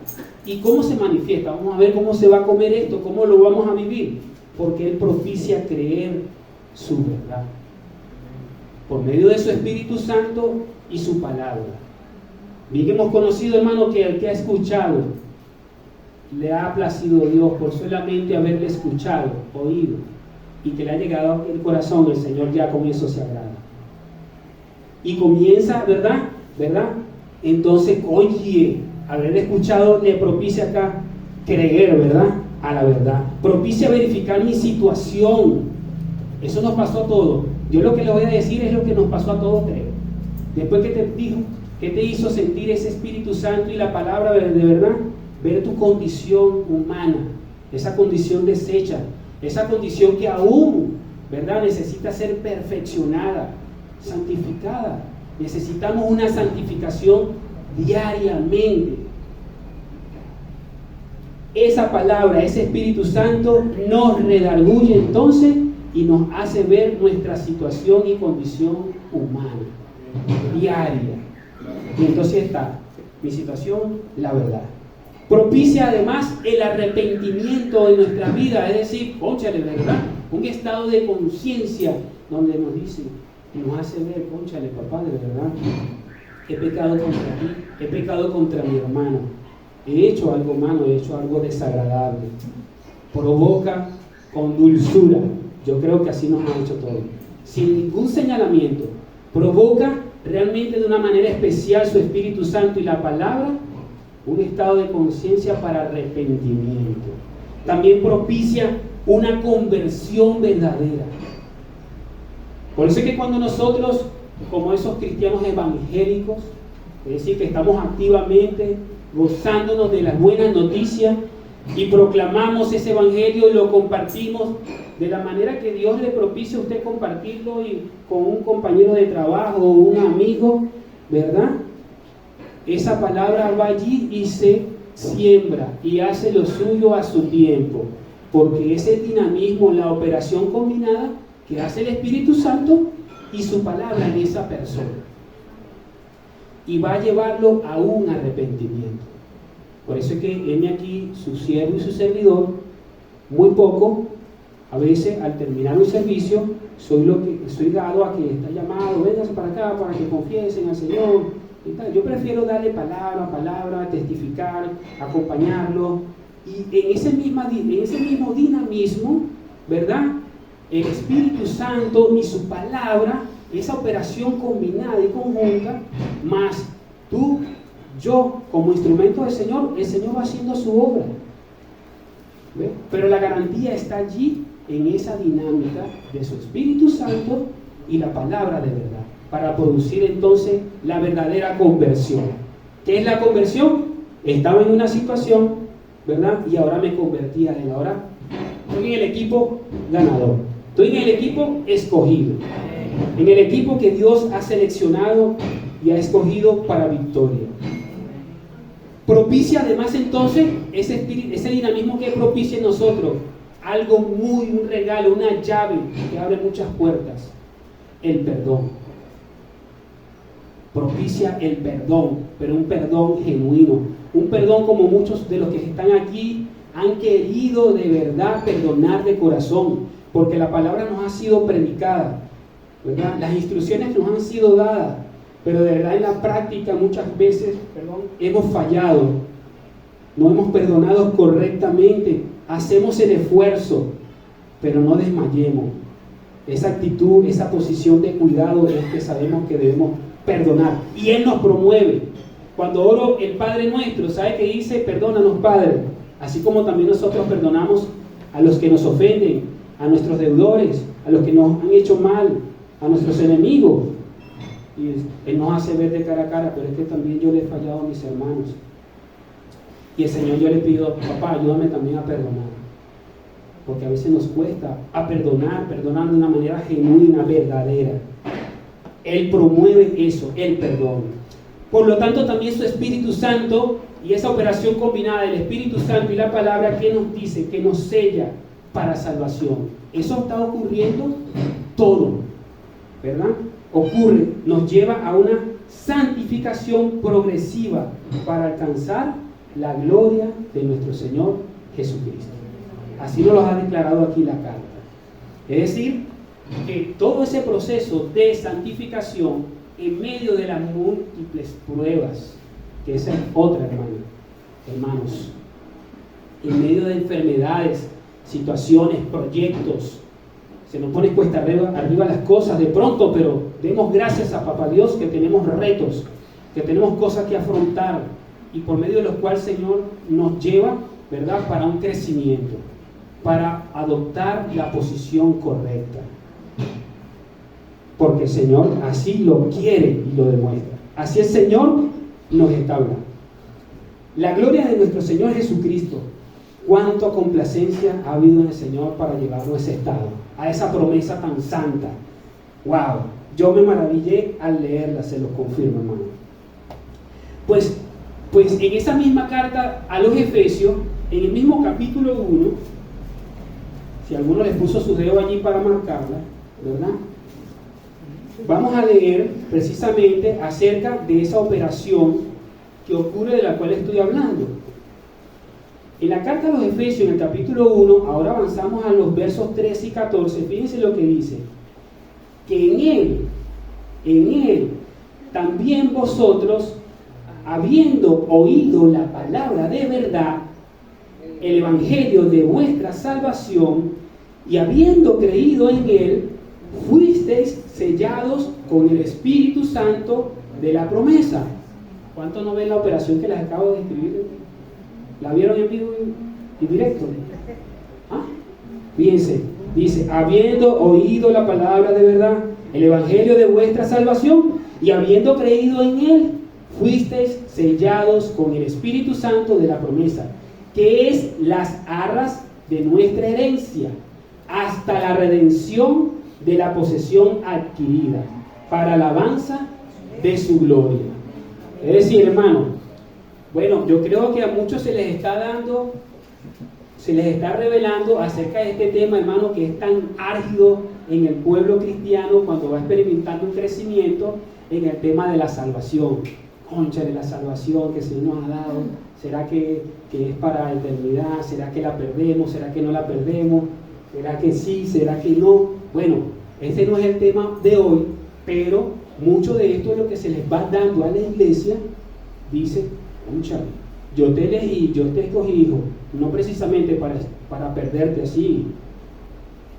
¿Y cómo se manifiesta? Vamos a ver cómo se va a comer esto, cómo lo vamos a vivir. Porque Él propicia creer su verdad. Por medio de su Espíritu Santo y su palabra. Bien hemos conocido, hermano, que el que ha escuchado le ha placido Dios por solamente haberle escuchado, oído, y que le ha llegado el corazón, el Señor ya con eso se agrada. Y comienza, ¿verdad? Entonces, oye, haber escuchado le propicia acá creer, ¿verdad?, a la verdad. Propicia verificar mi situación. Eso nos pasó a todos. Yo lo que le voy a decir es lo que nos pasó a todos, creo. Después que te dijo, ¿qué te hizo sentir ese Espíritu Santo y la palabra de verdad? Ver tu condición humana, esa condición deshecha, esa condición que aún, ¿verdad?, necesita ser perfeccionada, santificada. Necesitamos una santificación diariamente. Esa palabra, ese Espíritu Santo nos redarguye entonces y nos hace ver nuestra situación y condición humana, diaria. Y entonces está mi situación, la verdad. Propicia además el arrepentimiento en nuestra vida, es decir, cónchale, ¿verdad?, un estado de conciencia donde nos dice, nos hace ver, cónchale, papá, de verdad, he pecado contra ti, he pecado contra mi hermano, he hecho algo malo, he hecho algo desagradable. Provoca con dulzura, yo creo que así nos ha hecho todo, sin ningún señalamiento. Provoca realmente de una manera especial su Espíritu Santo y la palabra un estado de conciencia para arrepentimiento. También propicia una conversión verdadera. Por eso es que cuando nosotros, como esos cristianos evangélicos, es decir, que estamos activamente gozándonos de las buenas noticias y proclamamos ese evangelio y lo compartimos de la manera que Dios le propicia a usted compartirlo y con un compañero de trabajo o un amigo, ¿verdad? Esa palabra va allí y se siembra y hace lo suyo a su tiempo, porque ese dinamismo, la operación combinada que hace el Espíritu Santo y su palabra en esa persona, y va a llevarlo a un arrepentimiento. Por eso es que heme aquí, su siervo y su servidor, muy poco, a veces al terminar un servicio, soy dado a que está llamado, véngase para acá para que confiesen al Señor. Yo prefiero darle palabra a palabra, testificar, acompañarlo, y en ese mismo dinamismo, ¿verdad?, el Espíritu Santo y su palabra, esa operación combinada y conjunta, más tú, yo, como instrumento del Señor, el Señor va haciendo su obra. ¿Ve? Pero la garantía está allí, en esa dinámica de su Espíritu Santo y la palabra de verdad, para producir entonces la verdadera conversión. ¿Qué es la conversión? Estaba en una situación, ¿verdad?, y ahora me convertí a Él. Ahora estoy en el equipo ganador, estoy en el equipo escogido, en el equipo que Dios ha seleccionado y ha escogido para victoria. Propicia además entonces ese dinamismo que propicia en nosotros algo un regalo, una llave que abre muchas puertas: el perdón. Propicia el perdón, pero un perdón genuino, un perdón como muchos de los que están aquí han querido de verdad perdonar de corazón, porque la palabra nos ha sido predicada, ¿verdad? Las instrucciones nos han sido dadas, pero de verdad en la práctica muchas veces, hemos fallado, no hemos perdonado correctamente, hacemos el esfuerzo, pero no desmayemos. Esa actitud, esa posición de cuidado es que sabemos que debemos perdonar, y Él nos promueve. Cuando oro el Padre Nuestro, ¿sabe qué dice? Perdónanos, Padre, así como también nosotros perdonamos a los que nos ofenden, a nuestros deudores, a los que nos han hecho mal, a nuestros enemigos. Y Él nos hace ver de cara a cara, pero es que también yo le he fallado a mis hermanos. Y el Señor, yo le pido, papá, ayúdame también a perdonar. Porque a veces nos cuesta a perdonar de una manera genuina, verdadera. Él promueve eso, el perdón. Por lo tanto, también su Espíritu Santo y esa operación combinada del Espíritu Santo y la palabra, ¿qué nos dice? Que nos sella para salvación. Eso está ocurriendo todo, ¿verdad? Ocurre, nos lleva a una santificación progresiva para alcanzar la gloria de nuestro Señor Jesucristo. Así nos lo ha declarado aquí la carta. Es decir, que todo ese proceso de santificación en medio de las múltiples pruebas, que esa es otra, hermanos, en medio de enfermedades, situaciones, proyectos, se nos pone cuesta arriba las cosas de pronto, pero demos gracias a Papá Dios que tenemos retos, que tenemos cosas que afrontar, y por medio de los cuales el Señor nos lleva, ¿verdad?, para un crecimiento, para adoptar la posición correcta. Porque el Señor así lo quiere y lo demuestra. Así el Señor nos está hablando. La gloria de nuestro Señor Jesucristo. Cuánta complacencia ha habido en el Señor para llevarnos a ese estado, a esa promesa tan santa. ¡Wow! Yo me maravillé al leerla, se lo confirmo, hermano. Pues en esa misma carta a los Efesios, en el mismo capítulo 1, si alguno les puso su dedo allí para marcarla, ¿verdad?, vamos a leer precisamente acerca de esa operación que ocurre, de la cual estoy hablando. En la carta a los Efesios, en el capítulo 1, ahora avanzamos a los versos 13 y 14, fíjense lo que dice: que en Él, también vosotros, habiendo oído la palabra de verdad, el evangelio de vuestra salvación, y habiendo creído en Él, fuisteis sellados con el Espíritu Santo de la promesa. ¿Cuántos no ven la operación que les acabo de escribir? ¿La vieron en vivo y directo? ¿Ah? Fíjense, dice: habiendo oído la palabra de verdad, el evangelio de vuestra salvación, y habiendo creído en Él, fuisteis sellados con el Espíritu Santo de la promesa, que es las arras de nuestra herencia, hasta la redención de la posesión adquirida, para alabanza de su gloria. Es decir, hermano, bueno, yo creo que a muchos se les está revelando acerca de este tema, hermano, que es tan álgido en el pueblo cristiano cuando va experimentando un crecimiento en el tema de la salvación. Concha, de la salvación que el Señor nos ha dado, ¿será que es para la eternidad? ¿Será que la perdemos? ¿Será que no la perdemos? ¿Será que sí? ¿Será que no? Bueno, ese no es el tema de hoy, pero mucho de esto es lo que se les va dando a la iglesia. Dice: concha, yo te elegí, yo te escogí, hijo, no precisamente para perderte así.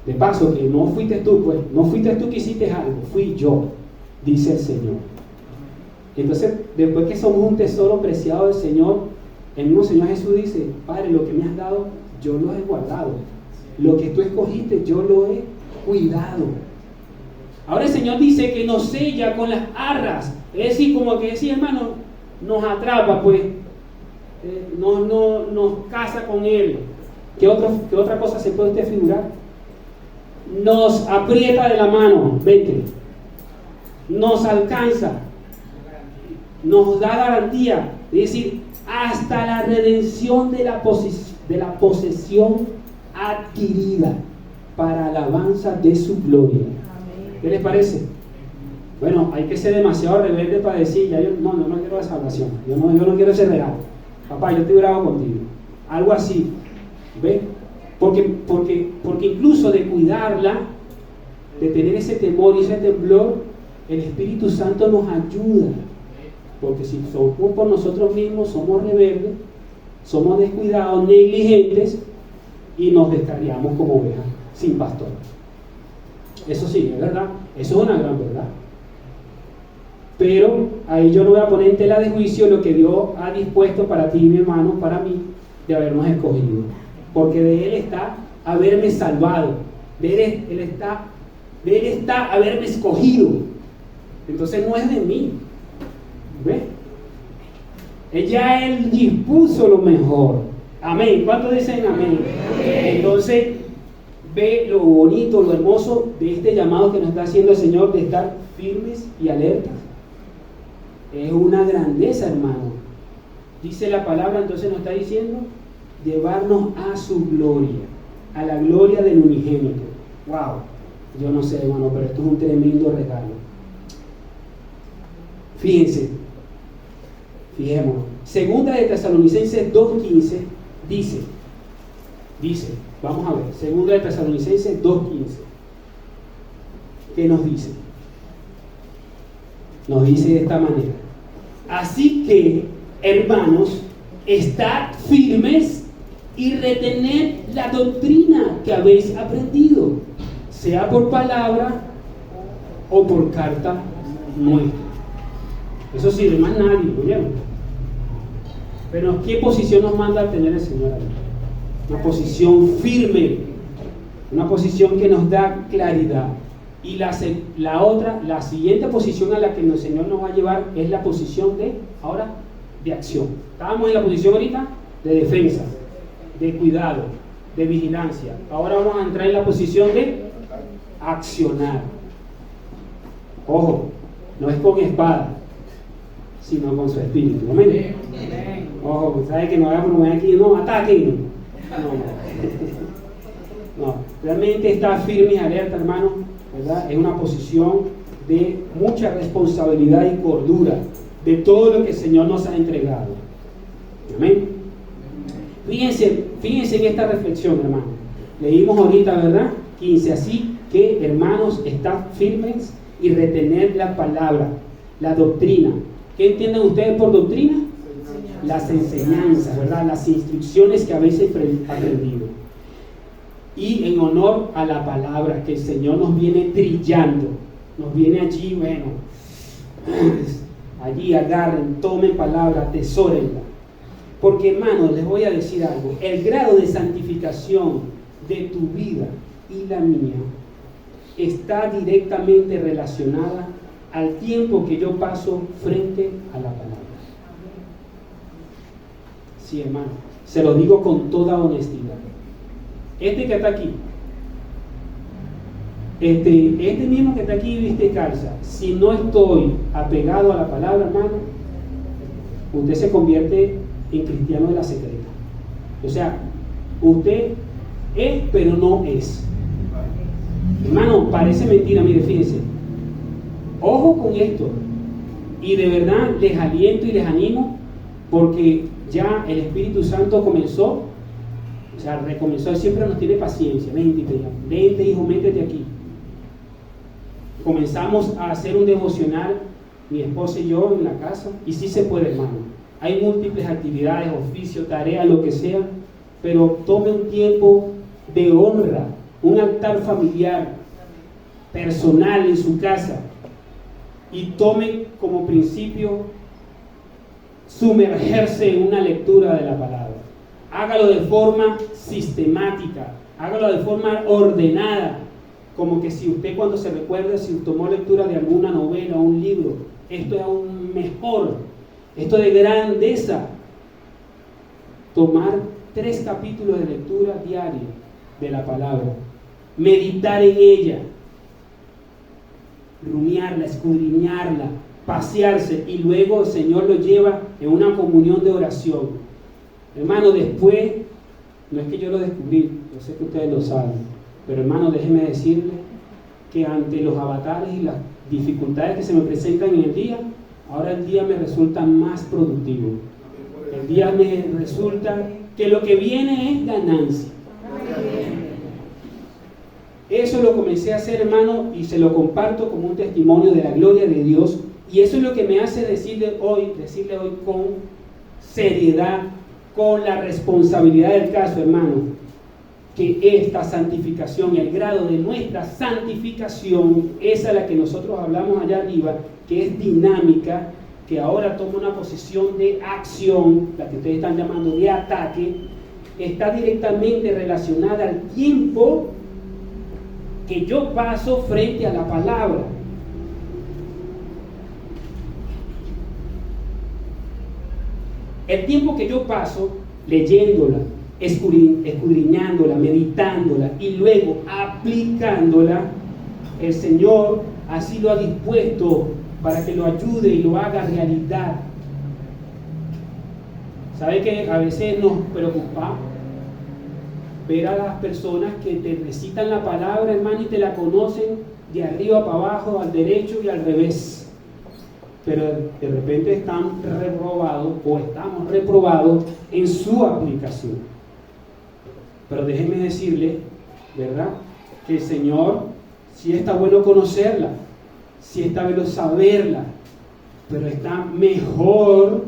De paso, que no fuiste tú, pues, no fuiste tú que hiciste algo, fui yo, dice el Señor. Entonces, después que somos un tesoro preciado del Señor, el mismo Señor Jesús dice: Padre, lo que me has dado, yo lo he guardado. Lo que tú escogiste, yo lo he cuidado. Ahora el Señor dice que nos sella con las arras. Es decir, como que decía, hermano, nos atrapa, pues, nos casa con Él. ¿Qué otra cosa se puede usted figurar? Nos aprieta de la mano, vete. Nos alcanza. Nos da garantía. Es decir, hasta la redención de la posesión adquirida, para alabanza de su gloria. ¿Qué les parece? Bueno, hay que ser demasiado rebelde para decir: ya yo no quiero la salvación, yo no quiero ese regalo. Papá, yo estoy bravo contigo. Algo así. ¿Ve? Porque incluso de cuidarla, de tener ese temor y ese temblor, El Espíritu Santo nos ayuda, porque si somos por nosotros mismos, somos rebeldes, somos descuidados, negligentes y nos descarriamos como ovejas sin pastor. Eso sí, es verdad, eso es una gran verdad. Pero ahí yo no voy a poner en tela de juicio lo que Dios ha dispuesto para ti, mi hermano, para mí, de habernos escogido. Porque de Él está haberme salvado, de Él está haberme escogido. Entonces no es de mí. ¿Ves? Él dispuso lo mejor. Amén. ¿Cuántos dicen amén? Entonces, ve lo bonito, lo hermoso de este llamado que nos está haciendo el Señor de estar firmes y alertas. Es una grandeza, hermano. Dice la palabra, entonces nos está diciendo, llevarnos a su gloria, a la gloria del unigénito. Wow, yo no sé, hermano, pero esto es un tremendo regalo. Fijémonos. Segunda de Tesalonicenses 2:15 dice, vamos a ver, Segunda de Tesalonicenses 2:15. ¿Qué nos dice? Nos dice de esta manera: así que, hermanos, estad firmes y retened la doctrina que habéis aprendido, sea por palabra o por carta nuestra. Eso sí, de más nadie, ¿oyeron? Pero ¿qué posición nos manda a tener el Señor ahí? Una posición firme, una posición que nos da claridad. Y la siguiente posición a la que el Señor nos va a llevar es la posición de acción. Estábamos en la posición ahorita de defensa, de cuidado, de vigilancia. Ahora vamos a entrar en la posición de accionar. Ojo, no es con espada, sino con su espíritu. Amén. Ojo, ¿sabe que no haga promover aquí? No, ataquen. No, realmente estar firme y alerta, hermano, ¿verdad? Es una posición de mucha responsabilidad y cordura de todo lo que el Señor nos ha entregado. Amén. Fíjense en esta reflexión, hermano. Leímos ahorita, ¿verdad? 15. Así que, hermanos, estad firmes y retened la palabra, la doctrina. ¿Qué entienden ustedes por doctrina? Las enseñanzas, ¿verdad? Las instrucciones que habéis aprendido. Y en honor a la palabra que el Señor nos viene trillando, nos viene allí, bueno, allí agarren, tomen palabra, atesórenla. Porque, hermanos, les voy a decir algo: el grado de santificación de tu vida y la mía está directamente relacionada al tiempo que yo paso frente a la palabra. Sí, hermano, se lo digo con toda honestidad. Este que está aquí, este mismo que está aquí, viste calza, si no estoy apegado a la palabra, hermano, usted se convierte en cristiano de la secreta. O sea, usted es, pero no es. Hermano, parece mentira, mire, fíjense. Ojo con esto. Y de verdad les aliento y les animo, porque ya el Espíritu Santo recomenzó, Él siempre nos tiene paciencia. Vente, hijo, métete aquí. Comenzamos a hacer un devocional, mi esposa y yo, en la casa, y sí se puede, hermano. Hay múltiples actividades, oficio, tarea, lo que sea, pero tome un tiempo de honra, un altar familiar, personal en su casa, y tome como principio sumergerse en una lectura de la palabra. Hágalo de forma sistemática, hágalo de forma ordenada, como que si usted, cuando se recuerde, si tomó lectura de alguna novela o un libro, esto es aún mejor, esto de grandeza. Tomar 3 capítulos de lectura diaria de la palabra, meditar en ella, rumiarla, escudriñarla, pasearse, y luego el Señor lo lleva en una comunión de oración. Hermano, después, no es que yo lo descubrí, yo sé que ustedes lo saben, pero hermano, déjeme decirle que ante los avatares y las dificultades que se me presentan en el día, ahora el día me resulta más productivo. El día me resulta que lo que viene es ganancia. Eso lo comencé a hacer, hermano, y se lo comparto como un testimonio de la gloria de Dios. Y eso es lo que me hace decirle hoy con seriedad, con la responsabilidad del caso, hermano, que esta santificación, el grado de nuestra santificación, esa a la que nosotros hablamos allá arriba, que es dinámica, que ahora toma una posición de acción, la que ustedes están llamando de ataque, está directamente relacionada al tiempo que yo paso frente a la palabra. El tiempo que yo paso leyéndola, escudriñándola, meditándola y luego aplicándola, el Señor así lo ha dispuesto para que lo ayude y lo haga realidad. ¿Sabe que a veces nos preocupa ver a las personas que te recitan la palabra, hermano, y te la conocen de arriba para abajo, al derecho y al revés? Pero de repente están reprobados o estamos reprobados en su aplicación. Pero déjenme decirle, ¿verdad?, que el Señor sí está bueno conocerla, sí está bueno saberla, pero está mejor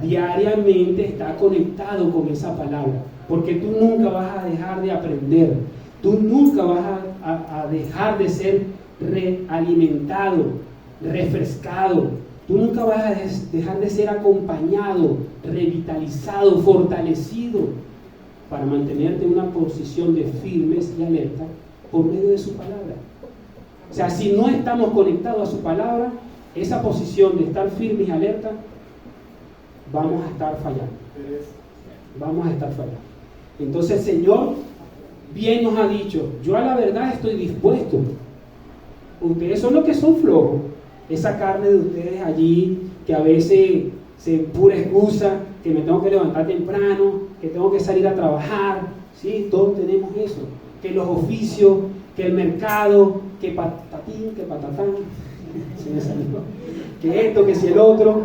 diariamente estar conectado con esa palabra, porque tú nunca vas a dejar de aprender, tú nunca vas a dejar de ser realimentado, refrescado, tú nunca vas a dejar de ser acompañado, revitalizado, fortalecido, para mantenerte en una posición de firmes y alerta por medio de su palabra. O sea, si no estamos conectados a su palabra, esa posición de estar firmes y alerta, vamos a estar fallando. Vamos a estar fallando. Entonces el Señor bien nos ha dicho, yo a la verdad estoy dispuesto. Ustedes son los que son flojos. Esa carne de ustedes allí, que a veces se pura excusa, que me tengo que levantar temprano, que tengo que salir a trabajar, ¿sí? Todos tenemos eso. Que los oficios, que el mercado, que patatín, que patatán, que esto, que si el otro.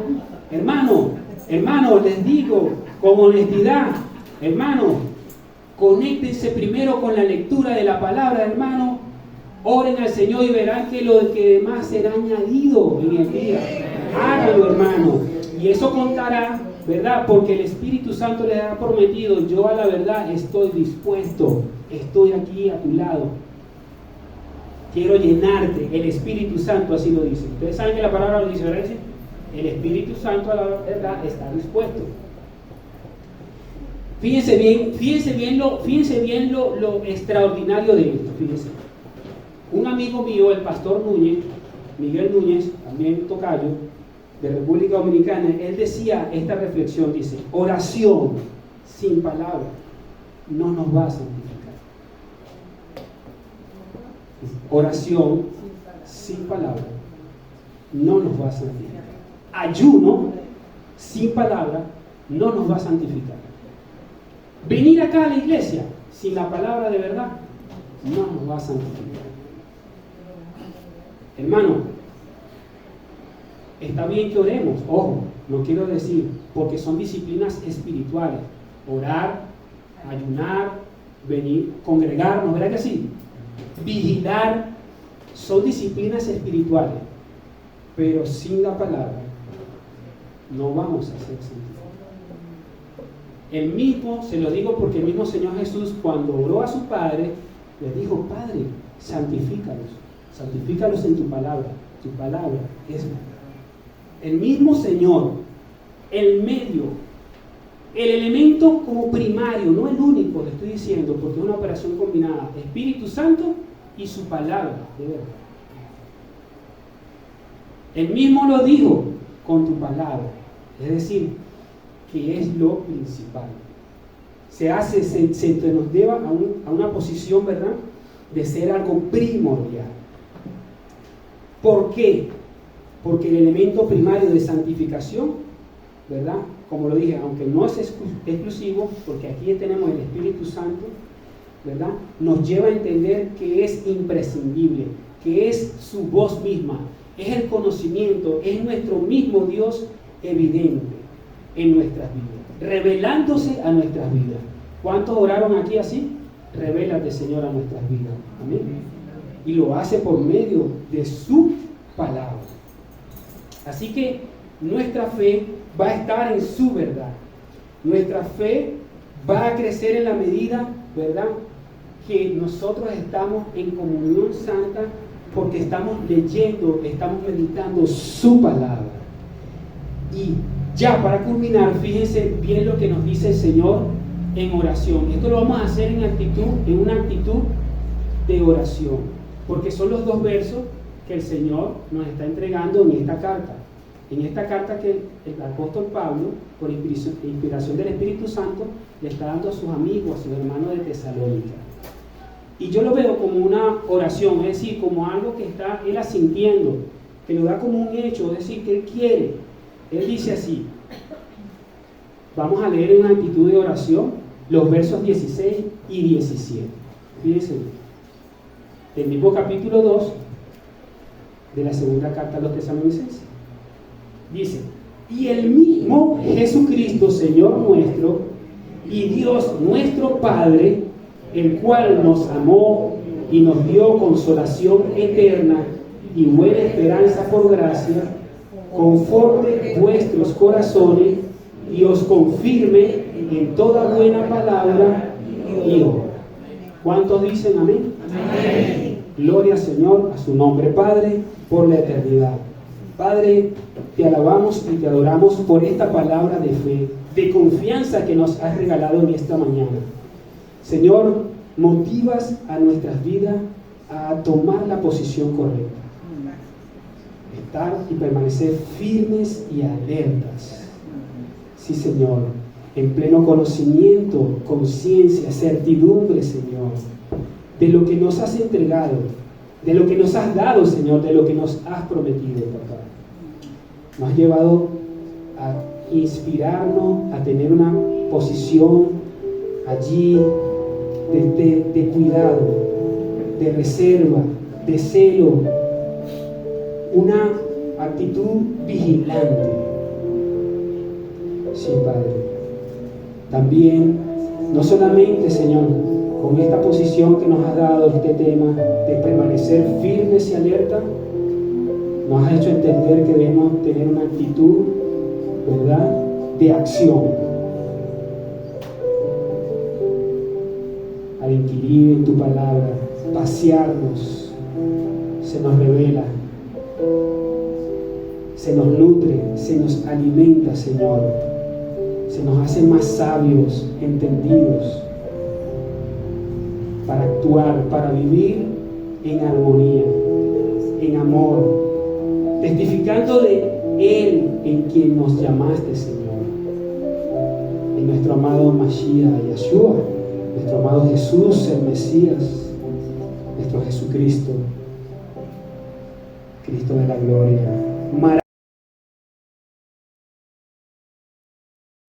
Hermano, les digo con honestidad, hermano, conéctense primero con la lectura de la palabra, hermano. Oren al Señor y verán que lo que demás será añadido en el día. Háganlo, hermano. Y eso contará, ¿verdad? Porque el Espíritu Santo les ha prometido, yo a la verdad estoy dispuesto, estoy aquí a tu lado. Quiero llenarte. El Espíritu Santo así lo dice. Ustedes saben que la palabra lo dice, ¿verdad? El Espíritu Santo a la verdad está dispuesto. Fíjense bien lo extraordinario de esto. Fíjense. Un amigo mío, el pastor Núñez, Miguel Núñez, también tocayo, de República Dominicana, él decía esta reflexión, dice, oración sin palabra no nos va a santificar. Oración sin palabra no nos va a santificar. Ayuno sin palabra no nos va a santificar. Venir acá a la iglesia sin la palabra de verdad no nos va a santificar. Hermano, está bien que oremos, ojo, no quiero decir, porque son disciplinas espirituales. Orar, ayunar, venir, congregarnos, ¿verdad que sí? Vigilar, son disciplinas espirituales, pero sin la palabra no vamos a ser santificados. El mismo, se lo digo porque el mismo Señor Jesús, cuando oró a su Padre, le dijo, Padre, santifícalos en tu palabra es verdad. El mismo Señor, el medio, el elemento como primario, no el único, le estoy diciendo, porque es una operación combinada, Espíritu Santo y su palabra, de verdad. Él mismo lo dijo, con tu palabra, es decir, que es lo principal. Se nos lleva a una posición, ¿verdad?, de ser algo primordial. ¿Por qué? Porque el elemento primario de santificación, ¿verdad?, como lo dije, aunque no es exclusivo, porque aquí tenemos el Espíritu Santo, ¿verdad?, nos lleva a entender que es imprescindible, que es su voz misma, es el conocimiento, es nuestro mismo Dios evidente en nuestras vidas, revelándose a nuestras vidas. ¿Cuántos oraron aquí así? revélate, Señor, a nuestras vidas. Amén. Y lo hace por medio de su palabra. Así que nuestra fe va a estar en su verdad. Nuestra fe va a crecer en la medida, ¿verdad?, que nosotros estamos en comunión santa, porque estamos leyendo, estamos meditando su palabra. Y ya para culminar, fíjense bien lo que nos dice el Señor en oración. Esto lo vamos a hacer en una actitud de oración, porque son los dos versos que el Señor nos está entregando en esta carta. En esta carta que el apóstol Pablo, por inspiración del Espíritu Santo, le está dando a sus amigos, a sus hermanos de Tesalónica. Y yo lo veo como una oración, es decir, como algo que está él asintiendo, que lo da como un hecho, es decir, que él quiere. Él dice así, vamos a leer en una actitud de oración los versos 16 y 17. Fíjense, del mismo capítulo 2 de la segunda carta a los tesalonicenses. Dice, y el mismo Jesucristo, Señor nuestro, y Dios nuestro Padre, el cual nos amó y nos dio consolación eterna y buena esperanza por gracia, conforte vuestros corazones y os confirme en toda buena palabra y obra. ¿Cuántos dicen amén? Amén. Gloria, Señor, a su nombre, Padre, por la eternidad. Padre, te alabamos y te adoramos por esta palabra de fe, de confianza que nos has regalado en esta mañana. Señor, motivas a nuestras vidas a tomar la posición correcta. Estar y permanecer firmes y alertas. Sí, Señor, en pleno conocimiento, conciencia, certidumbre, Señor, de lo que nos has entregado, de lo que nos has dado, Señor, de lo que nos has prometido, papá. Nos has llevado a inspirarnos, a tener una posición allí de cuidado, de reserva, de celo, una actitud vigilante. Sí, Padre. También, no solamente, Señor, con esta posición que nos has dado, este tema de permanecer firmes y alerta, nos has hecho entender que debemos tener una actitud, ¿verdad?, de acción. Al inquirir en tu palabra, pasearnos, se nos revela, se nos nutre, se nos alimenta, Señor, se nos hace más sabios, entendidos, para actuar, para vivir en armonía, en amor, testificando de Él en quien nos llamaste, Señor, en nuestro amado Mashiach, Yeshua, nuestro amado Jesús, el Mesías, nuestro Jesucristo, Cristo de la gloria.